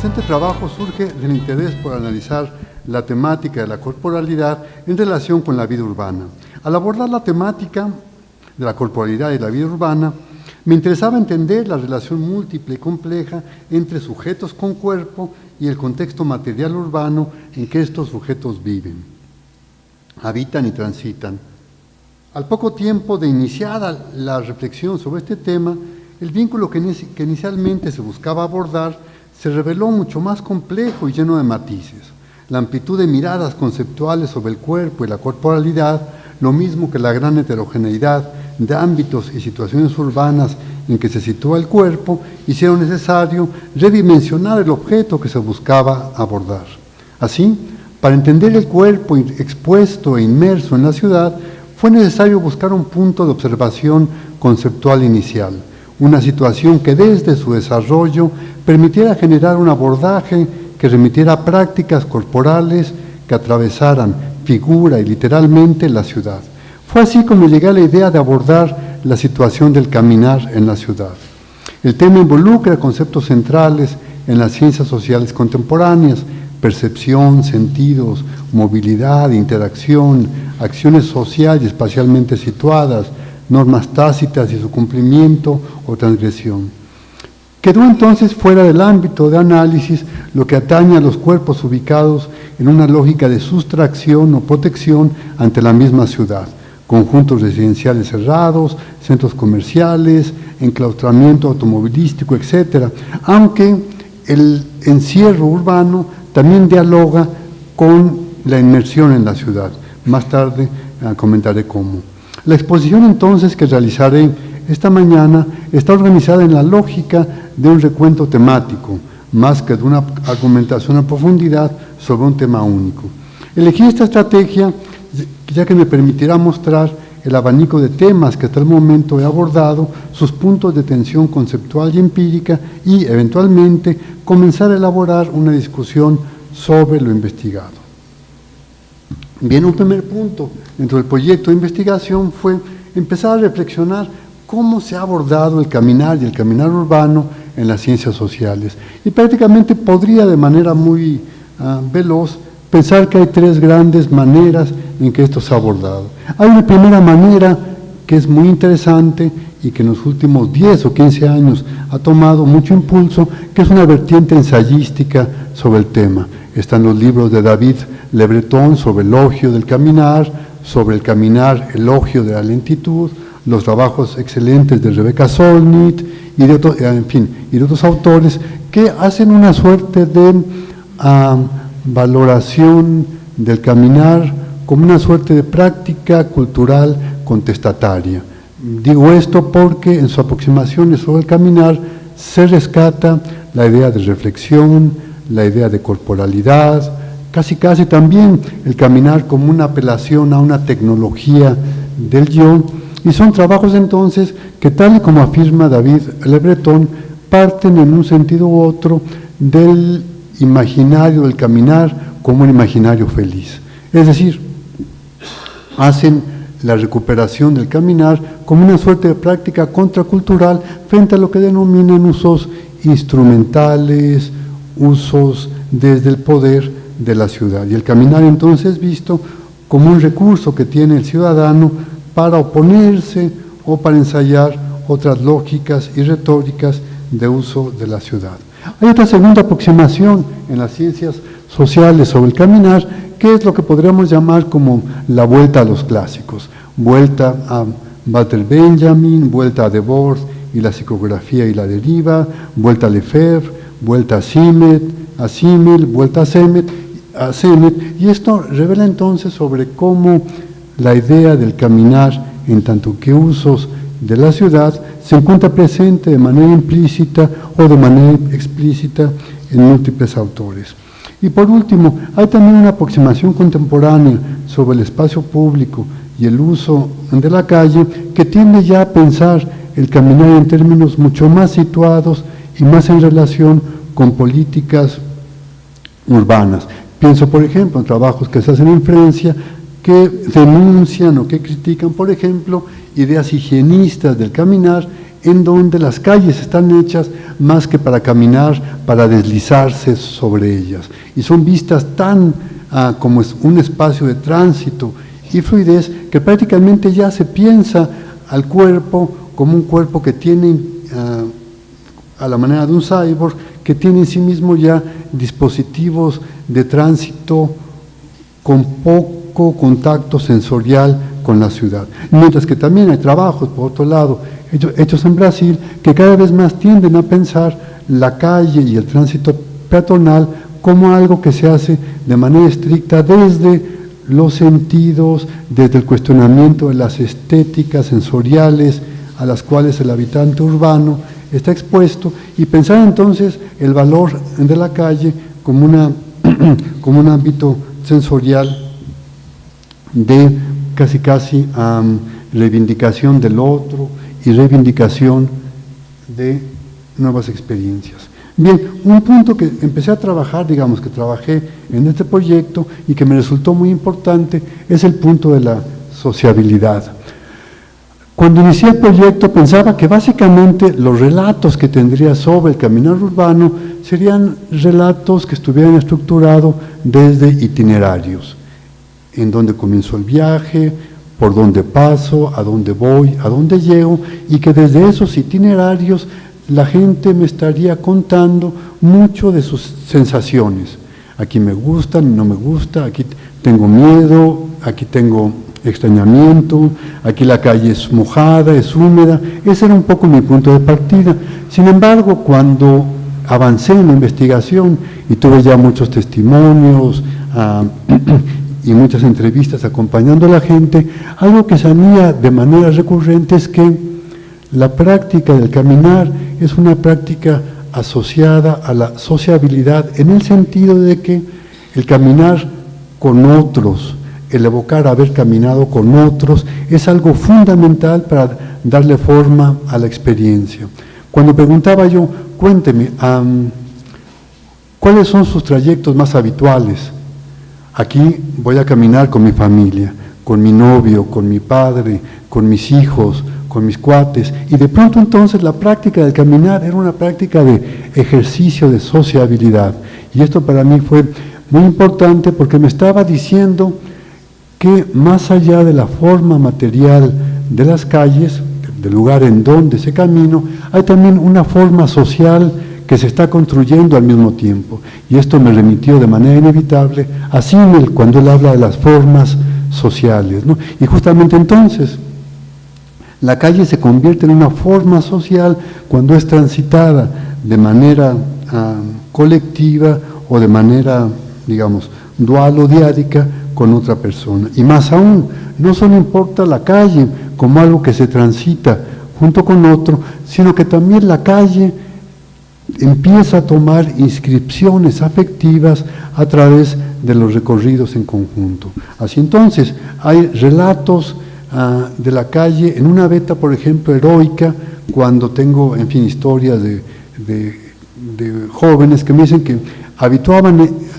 presente trabajo surge del interés por analizar la temática de la corporalidad en relación con la vida urbana. Al abordar la temática de la corporalidad y la vida urbana, me interesaba entender la relación múltiple y compleja entre sujetos con cuerpo y el contexto material urbano en que estos sujetos viven, habitan y transitan. Al poco tiempo de iniciada la reflexión sobre este tema, el vínculo que inicialmente se buscaba abordar se reveló mucho más complejo y lleno de matices. La amplitud de miradas conceptuales sobre el cuerpo y la corporalidad, lo mismo que la gran heterogeneidad de ámbitos y situaciones urbanas en que se sitúa el cuerpo, hicieron necesario redimensionar el objeto que se buscaba abordar. Así, para entender el cuerpo expuesto e inmerso en la ciudad, fue necesario buscar un punto de observación conceptual inicial, una situación que desde su desarrollo permitiera generar un abordaje que remitiera a prácticas corporales que atravesaran figura y literalmente la ciudad. Fue así como llegué a la idea de abordar la situación del caminar en la ciudad. El tema involucra conceptos centrales en las ciencias sociales contemporáneas: percepción, sentidos, movilidad, interacción, acciones sociales y espacialmente situadas, normas tácitas y su cumplimiento o transgresión. Quedó entonces fuera del ámbito de análisis lo que atañe a los cuerpos ubicados en una lógica de sustracción o protección ante la misma ciudad: conjuntos residenciales cerrados, centros comerciales, enclaustramiento automovilístico, etc., aunque el encierro urbano también dialoga con la inmersión en la ciudad. Más tarde comentaré cómo. La exposición entonces que realizaré esta mañana está organizada en la lógica de un recuento temático, más que de una argumentación a profundidad sobre un tema único. Elegí esta estrategia ya que me permitirá mostrar el abanico de temas que hasta el momento he abordado, sus puntos de tensión conceptual y empírica, y eventualmente comenzar a elaborar una discusión sobre lo investigado. Bien, un primer punto dentro del proyecto de investigación fue empezar a reflexionar cómo se ha abordado el caminar y el caminar urbano en las ciencias sociales. Y prácticamente podría de manera muy veloz pensar que hay tres grandes maneras en que esto se ha abordado. Hay una primera manera que es muy interesante y que en los últimos 10 o 15 años ha tomado mucho impulso, que es una vertiente ensayística sobre el tema. Están los libros de David Le Breton sobre el elogio del caminar, sobre el caminar, elogio de la lentitud, los trabajos excelentes de Rebecca Solnit y de otros, y de otros autores que hacen una suerte de valoración del caminar como una suerte de práctica cultural contestataria. Digo esto porque en sus aproximaciones sobre el caminar se rescata la idea de reflexión, la idea de corporalidad, casi también el caminar como una apelación a una tecnología del yo, y son trabajos entonces que, tal y como afirma David Le Breton, parten en un sentido u otro del imaginario del caminar como un imaginario feliz. Es decir, hacen la recuperación del caminar como una suerte de práctica contracultural frente a lo que denominan usos instrumentales, usos desde el poder de la ciudad. Y el caminar entonces visto como un recurso que tiene el ciudadano para oponerse o para ensayar otras lógicas y retóricas de uso de la ciudad. Hay otra segunda aproximación en las ciencias sociales sobre el caminar, que es lo que podríamos llamar como la vuelta a los clásicos, vuelta a Walter Benjamin, vuelta a Debord y la psicografía y la deriva, vuelta a Lefebvre, vuelta a Simmel, vuelta a Sennett, y esto revela entonces sobre cómo la idea del caminar, en tanto que usos de la ciudad, se encuentra presente de manera implícita o de manera explícita en múltiples autores. Y por último, hay también una aproximación contemporánea sobre el espacio público y el uso de la calle que tiende ya a pensar el caminar en términos mucho más situados y más en relación con políticas urbanas. Pienso, por ejemplo, en trabajos que se hacen en Francia que denuncian o que critican, por ejemplo, ideas higienistas del caminar en donde las calles están hechas más que para caminar, para deslizarse sobre ellas. Y son vistas tan como es un espacio de tránsito y fluidez que prácticamente ya se piensa al cuerpo como un cuerpo que tiene, a la manera de un cyborg, que tiene en sí mismo ya dispositivos de tránsito con poco contacto sensorial con la ciudad. Mientras que también hay trabajos, por otro lado, hechos en Brasil, que cada vez más tienden a pensar la calle y el tránsito peatonal como algo que se hace de manera estricta desde los sentidos, desde el cuestionamiento de las estéticas sensoriales a las cuales el habitante urbano está expuesto, y pensar entonces el valor de la calle como un ámbito sensorial de casi reivindicación del otro y reivindicación de nuevas experiencias. Bien, un punto que empecé a trabajar, digamos que trabajé en este proyecto y que me resultó muy importante, es el punto de la sociabilidad. Cuando inicié el proyecto pensaba que básicamente los relatos que tendría sobre el caminar urbano serían relatos que estuvieran estructurados desde itinerarios, en dónde comenzó el viaje, por dónde paso, a dónde voy, a dónde llego, y que desde esos itinerarios la gente me estaría contando mucho de sus sensaciones. Aquí me gusta, no me gusta, aquí tengo miedo, aquí tengo extrañamiento, aquí la calle es mojada, es húmeda. Ese era un poco mi punto de partida. Sin embargo, cuando avancé en la investigación y tuve ya muchos testimonios y muchas entrevistas acompañando a la gente, algo que salía de manera recurrente es que la práctica del caminar es una práctica asociada a la sociabilidad, en el sentido de que el caminar con otros, el evocar haber caminado con otros, es algo fundamental para darle forma a la experiencia. Cuando preguntaba yo, cuénteme, ¿cuáles son sus trayectos más habituales? Aquí voy a caminar con mi familia, con mi novio, con mi padre, con mis hijos, con mis cuates, y de pronto entonces la práctica del caminar era una práctica de ejercicio de sociabilidad, y esto para mí fue muy importante porque me estaba diciendo que más allá de la forma material de las calles, del lugar en donde se camino, hay también una forma social que se está construyendo al mismo tiempo, y esto me remitió de manera inevitable a Simmel cuando él habla de las formas sociales, ¿no? Y justamente entonces la calle se convierte en una forma social cuando es transitada de manera colectiva o de manera, digamos, dual o diádica con otra persona. Y más aún, no solo importa la calle como algo que se transita junto con otro, sino que también la calle empieza a tomar inscripciones afectivas a través de los recorridos en conjunto. Así entonces, hay relatos de la calle en una beta, por ejemplo, heroica, cuando tengo, en fin, historias de jóvenes que me dicen que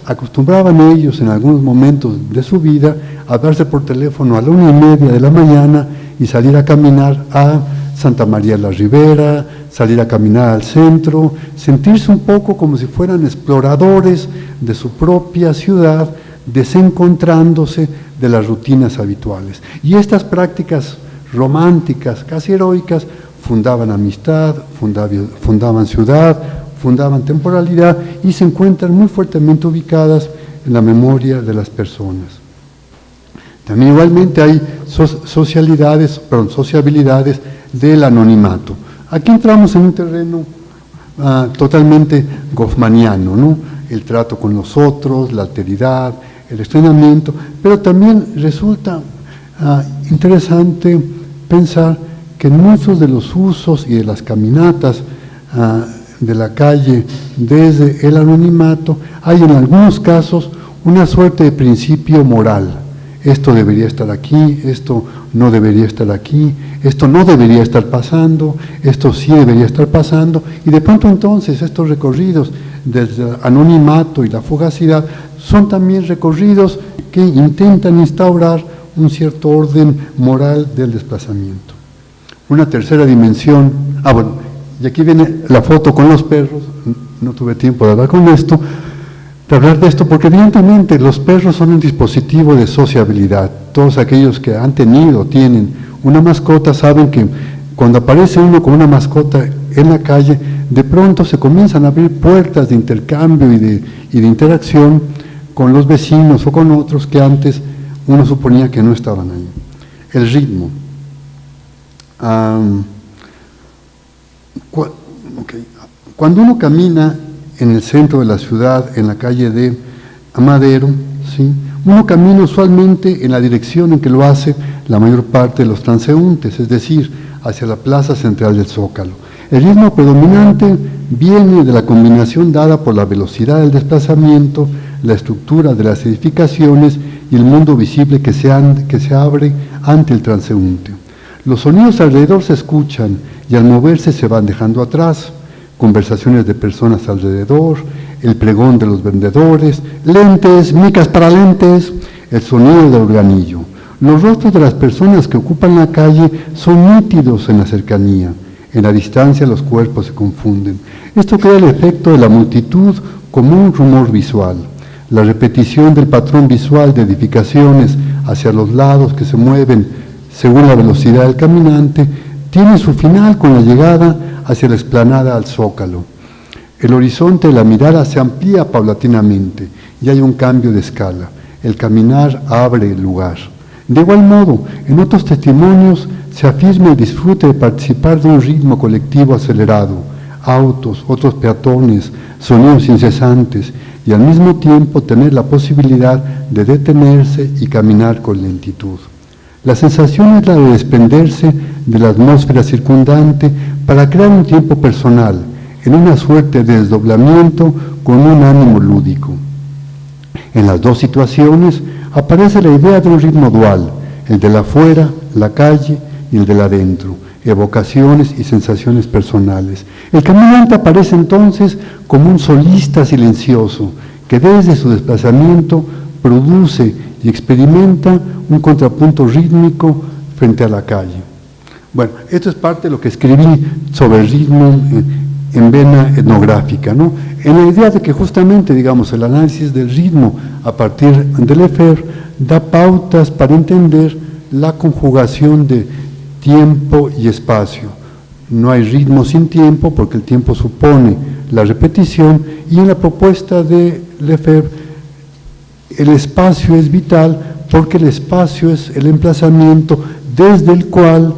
acostumbraban ellos en algunos momentos de su vida a hablarse por teléfono a la 1:30 de la mañana y salir a caminar a Santa María de la Ribera, salir a caminar al centro, sentirse un poco como si fueran exploradores de su propia ciudad, desencontrándose de las rutinas habituales. Y estas prácticas románticas, casi heroicas, fundaban amistad, fundaban ciudad, fundaban temporalidad y se encuentran muy fuertemente ubicadas en la memoria de las personas. También igualmente hay sociabilidades del anonimato. Aquí entramos en un terreno totalmente goffmaniano, ¿no? El trato con los otros, la alteridad, el extrañamiento, pero también resulta interesante pensar que en muchos de los usos y de las caminatas de la calle desde el anonimato hay en algunos casos una suerte de principio moral. Esto debería estar aquí, esto no debería estar aquí, esto no debería estar pasando, esto sí debería estar pasando, y de pronto entonces estos recorridos desde el anonimato y la fugacidad son también recorridos que intentan instaurar un cierto orden moral del desplazamiento. Una tercera dimensión, bueno, y aquí viene la foto con los perros, no tuve tiempo de hablar con esto, de hablar de esto, porque evidentemente los perros son un dispositivo de sociabilidad. Todos aquellos que han tenido o tienen una mascota saben que cuando aparece uno con una mascota en la calle, de pronto se comienzan a abrir puertas de intercambio y de interacción con los vecinos o con otros que antes uno suponía que no estaban ahí. El ritmo. Cuando uno camina en el centro de la ciudad, en la calle de Madero, ¿sí?, uno camina usualmente en la dirección en que lo hace la mayor parte de los transeúntes, es decir, hacia la plaza central del Zócalo. El ritmo predominante viene de la combinación dada por la velocidad del desplazamiento, la estructura de las edificaciones y el mundo visible que se abre ante el transeúnte. Los sonidos alrededor se escuchan y al moverse se van dejando atrás. Conversaciones de personas alrededor, el pregón de los vendedores, lentes, micas para lentes, el sonido del organillo. Los rostros de las personas que ocupan la calle son nítidos en la cercanía. En la distancia los cuerpos se confunden. Esto crea el efecto de la multitud como un rumor visual. La repetición del patrón visual de edificaciones hacia los lados que se mueven según la velocidad del caminante tiene su final con la llegada hacia la explanada al Zócalo. El horizonte de la mirada se amplía paulatinamente y hay un cambio de escala. El caminar abre el lugar. De igual modo, en otros testimonios se afirma el disfrute de participar de un ritmo colectivo acelerado, autos, otros peatones, sonidos incesantes y al mismo tiempo tener la posibilidad de detenerse y caminar con lentitud. La sensación es la de desprenderse de la atmósfera circundante para crear un tiempo personal, en una suerte de desdoblamiento con un ánimo lúdico. En las dos situaciones aparece la idea de un ritmo dual, el de la afuera, la calle y el de la adentro, evocaciones y sensaciones personales. El caminante aparece entonces como un solista silencioso que desde su desplazamiento produce y experimenta un contrapunto rítmico frente a la calle. Bueno, esto es parte de lo que escribí sobre el ritmo en vena etnográfica, ¿no? En la idea de que justamente, digamos, el análisis del ritmo a partir de Lefebvre da pautas para entender la conjugación de tiempo y espacio. No hay ritmo sin tiempo porque el tiempo supone la repetición y en la propuesta de Lefebvre el espacio es vital porque el espacio es el emplazamiento desde el cual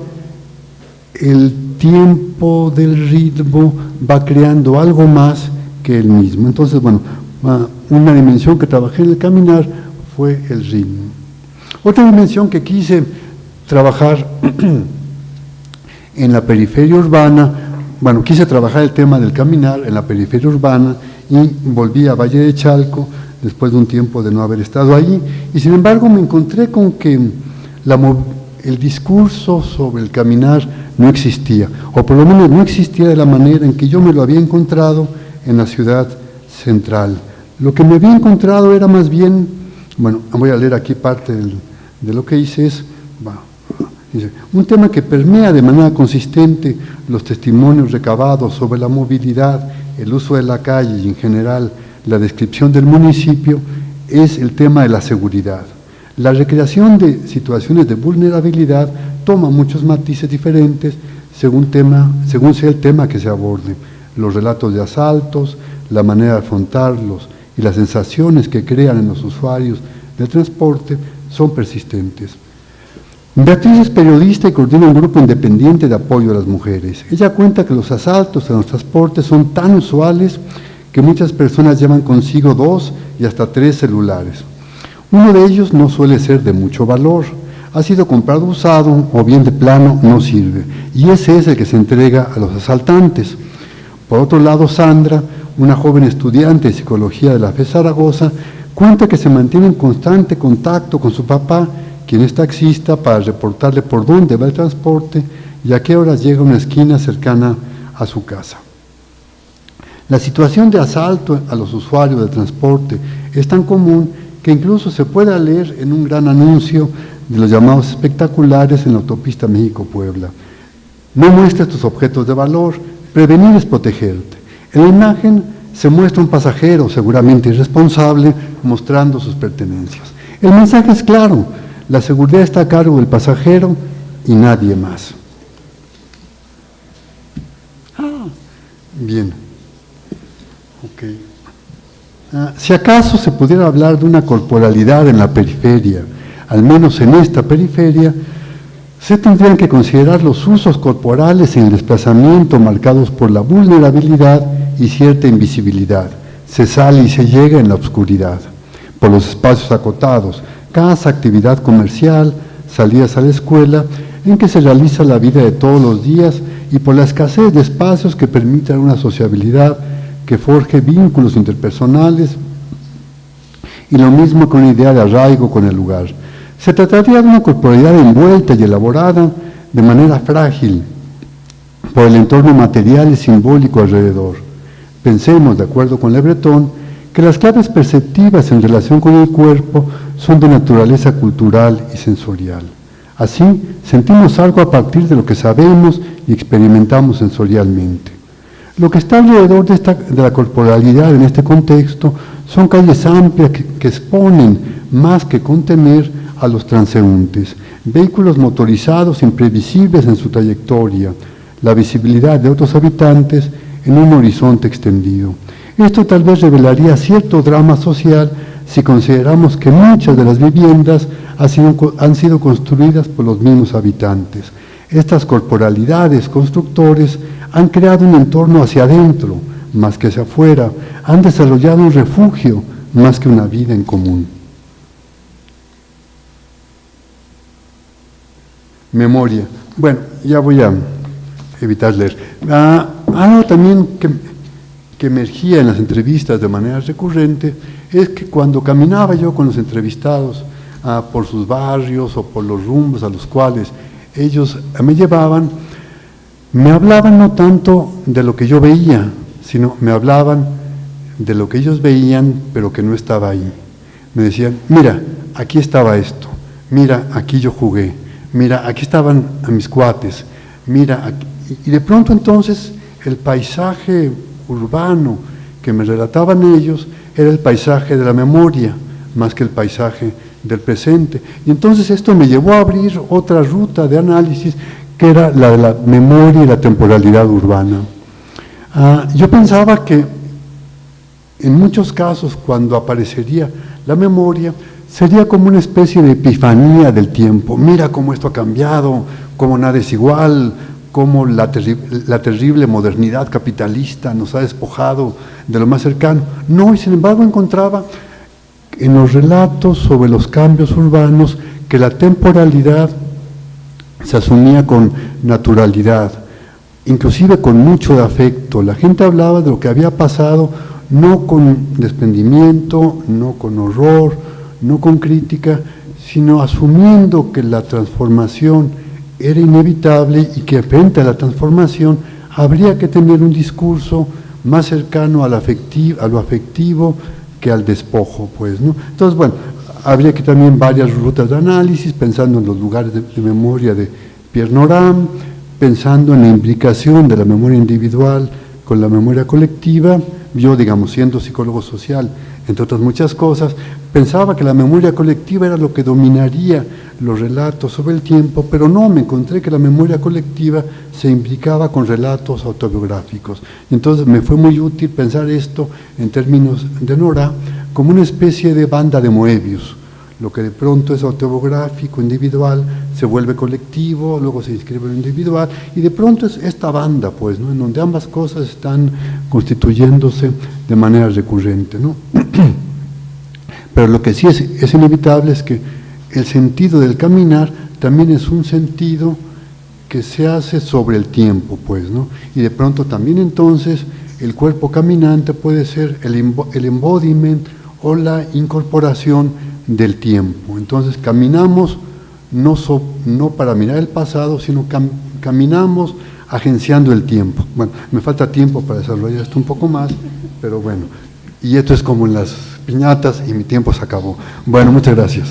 el tiempo del ritmo va creando algo más que el mismo. Entonces, bueno, una dimensión que trabajé en el caminar fue el ritmo. Otra dimensión que quise trabajar en la periferia urbana, bueno, quise trabajar el tema del caminar en la periferia urbana y volví a Valle de Chalco después de un tiempo de no haber estado allí, y sin embargo me encontré con que el discurso sobre el caminar no existía, o por lo menos no existía de la manera en que yo me lo había encontrado en la ciudad central. Lo que me había encontrado era más bien, bueno, voy a leer aquí parte de lo que hice, dice, un tema que permea de manera consistente los testimonios recabados sobre la movilidad, el uso de la calle y en general la descripción del municipio es el tema de la seguridad. La recreación de situaciones de vulnerabilidad toma muchos matices diferentes según sea el tema que se aborde. Los relatos de asaltos, la manera de afrontarlos y las sensaciones que crean en los usuarios del transporte son persistentes. Beatriz es periodista y coordina un grupo independiente de apoyo a las mujeres. Ella cuenta que los asaltos en los transportes son tan usuales que muchas personas llevan consigo 2 y hasta 3 celulares. Uno de ellos no suele ser de mucho valor, ha sido comprado usado o bien de plano no sirve, y ese es el que se entrega a los asaltantes. Por otro lado, Sandra, una joven estudiante de psicología de la FE Zaragoza, cuenta que se mantiene en constante contacto con su papá, quien es taxista, para reportarle por dónde va el transporte y a qué horas llega a una esquina cercana a su casa. La situación de asalto a los usuarios del transporte es tan común que incluso se puede leer en un gran anuncio de los llamados espectaculares en la autopista México-Puebla. No muestres tus objetos de valor, prevenir es protegerte. En la imagen se muestra un pasajero, seguramente irresponsable, mostrando sus pertenencias. El mensaje es claro, la seguridad está a cargo del pasajero y nadie más. Bien. Si acaso se pudiera hablar de una corporalidad en la periferia, al menos en esta periferia, se tendrían que considerar los usos corporales en el desplazamiento marcados por la vulnerabilidad y cierta invisibilidad. Se sale y se llega en la oscuridad, por los espacios acotados, casa, actividad comercial, salidas a la escuela, en que se realiza la vida de todos los días y por la escasez de espacios que permitan una sociabilidad que forje vínculos interpersonales y lo mismo con una idea de arraigo con el lugar. Se trataría de una corporalidad envuelta y elaborada de manera frágil por el entorno material y simbólico alrededor. Pensemos, de acuerdo con Le Breton, que las claves perceptivas en relación con el cuerpo son de naturaleza cultural y sensorial. Así, sentimos algo a partir de lo que sabemos y experimentamos sensorialmente. Lo que está alrededor de la corporalidad en este contexto son calles amplias que exponen más que contener a los transeúntes, vehículos motorizados imprevisibles en su trayectoria, la visibilidad de otros habitantes en un horizonte extendido. Esto tal vez revelaría cierto drama social si consideramos que muchas de las viviendas han sido construidas por los mismos habitantes. Estas corporalidades constructores han creado un entorno hacia adentro, más que hacia afuera, han desarrollado un refugio, más que una vida en común. Memoria. Bueno, ya voy a evitar leer. Algo también que emergía en las entrevistas de manera recurrente es que cuando caminaba yo con los entrevistados por sus barrios o por los rumbos a los cuales ellos me llevaban, me hablaban no tanto de lo que yo veía, sino me hablaban de lo que ellos veían, pero que no estaba ahí. Me decían, mira, aquí estaba esto, mira, aquí yo jugué, mira, aquí estaban a mis cuates, mira, aquí. Y de pronto entonces el paisaje urbano que me relataban ellos era el paisaje de la memoria, más que el paisaje del presente. Y entonces esto me llevó a abrir otra ruta de análisis, que era la de la memoria y la temporalidad urbana. Yo pensaba que en muchos casos cuando aparecería la memoria sería como una especie de epifanía del tiempo. Mira cómo esto ha cambiado, cómo nada es igual, cómo la terrible modernidad capitalista nos ha despojado de lo más cercano. No, y sin embargo encontraba en los relatos sobre los cambios urbanos que la temporalidad se asumía con naturalidad, inclusive con mucho de afecto. La gente hablaba de lo que había pasado, no con desprendimiento, no con horror, no con crítica, sino asumiendo que la transformación era inevitable y que frente a la transformación habría que tener un discurso más cercano a lo afectivo que al despojo, pues, ¿no? Entonces, bueno, habría que también varias rutas de análisis, pensando en los lugares de memoria de Pierre Nora, pensando en la implicación de la memoria individual con la memoria colectiva. Yo, digamos, siendo psicólogo social, entre otras muchas cosas, pensaba que la memoria colectiva era lo que dominaría los relatos sobre el tiempo, pero no, me encontré que la memoria colectiva se implicaba con relatos autobiográficos. Entonces me fue muy útil pensar esto en términos de Nora como una especie de banda de Moebius. Lo que de pronto es autobiográfico, individual, se vuelve colectivo, luego se inscribe en lo individual, y de pronto es esta banda, pues, ¿no?, en donde ambas cosas están constituyéndose de manera recurrente, ¿no? Pero lo que sí es inevitable es que el sentido del caminar también es un sentido que se hace sobre el tiempo, pues, ¿no? Y de pronto también entonces el cuerpo caminante puede ser el embodiment o la incorporación del tiempo. Entonces caminamos no para mirar el pasado, sino caminamos agenciando el tiempo. Bueno, me falta tiempo para desarrollar esto un poco más, pero bueno, y esto es como en las piñatas y mi tiempo se acabó. Bueno, muchas gracias.